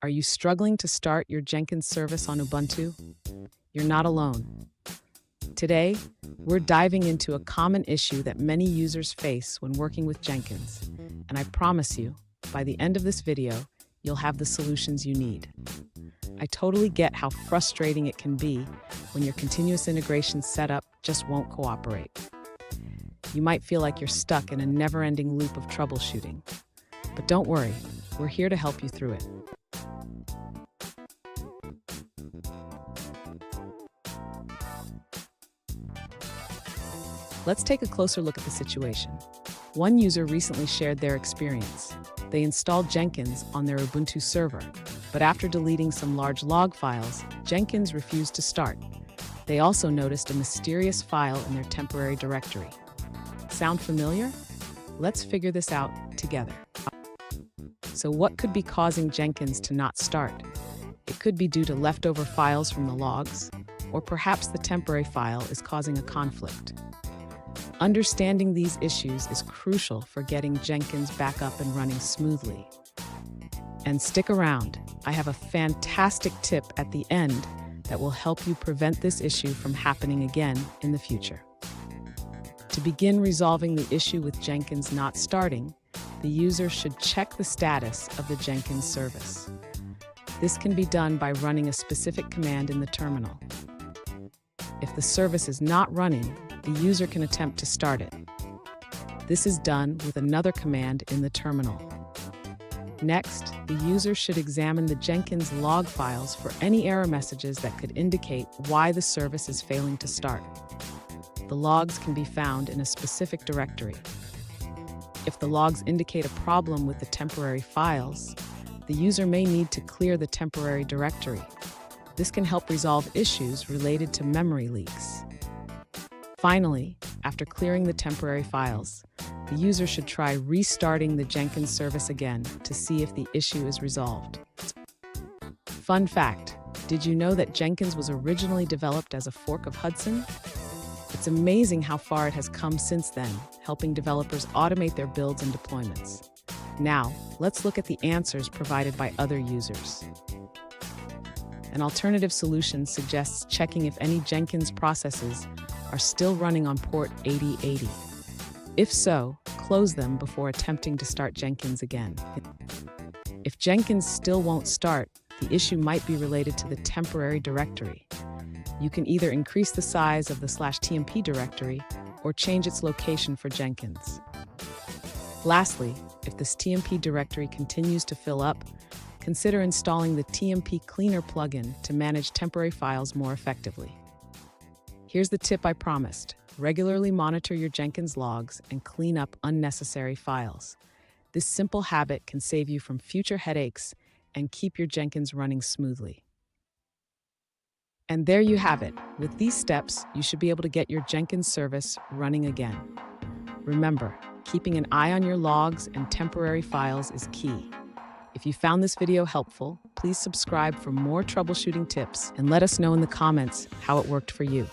Are you struggling to start your Jenkins service on Ubuntu? You're not alone. Today, we're diving into a common issue that many users face when working with Jenkins, and I promise you, by the end of this video, you'll have the solutions you need. I totally get how frustrating it can be when your continuous integration setup just won't cooperate. You might feel like you're stuck in a never-ending loop of troubleshooting. But don't worry, we're here to help you through it. Let's take a closer look at the situation. One user recently shared their experience. They installed Jenkins on their Ubuntu server, but after deleting some large log files, Jenkins refused to start. They also noticed a mysterious file in their temporary directory. Sound familiar? Let's figure this out together. So what could be causing Jenkins to not start? It could be due to leftover files from the logs, or perhaps the temporary file is causing a conflict. Understanding these issues is crucial for getting Jenkins back up and running smoothly. And stick around, I have a fantastic tip at the end that will help you prevent this issue from happening again in the future. To begin resolving the issue with Jenkins not starting, the user should check the status of the Jenkins service. This can be done by running a specific command in the terminal. If the service is not running, the user can attempt to start it. This is done with another command in the terminal. Next, the user should examine the Jenkins log files for any error messages that could indicate why the service is failing to start. The logs can be found in a specific directory. If the logs indicate a problem with the temporary files, the user may need to clear the temporary directory. This can help resolve issues related to memory leaks. Finally, after clearing the temporary files, the user should try restarting the Jenkins service again to see if the issue is resolved. Fun fact, did you know that Jenkins was originally developed as a fork of Hudson? It's amazing how far it has come since then, helping developers automate their builds and deployments. Now, let's look at the answers provided by other users. An alternative solution suggests checking if any Jenkins processes are still running on port 8080. If so, close them before attempting to start Jenkins again. If Jenkins still won't start, the issue might be related to the temporary directory. You can either increase the size of the /tmp directory or change its location for Jenkins. Lastly, if this tmp directory continues to fill up, consider installing the tmp cleaner plugin to manage temporary files more effectively. Here's the tip I promised. Regularly monitor your Jenkins logs and clean up unnecessary files. This simple habit can save you from future headaches and keep your Jenkins running smoothly. And there you have it. With these steps, you should be able to get your Jenkins service running again. Remember, keeping an eye on your logs and temporary files is key. If you found this video helpful, please subscribe for more troubleshooting tips and let us know in the comments how it worked for you.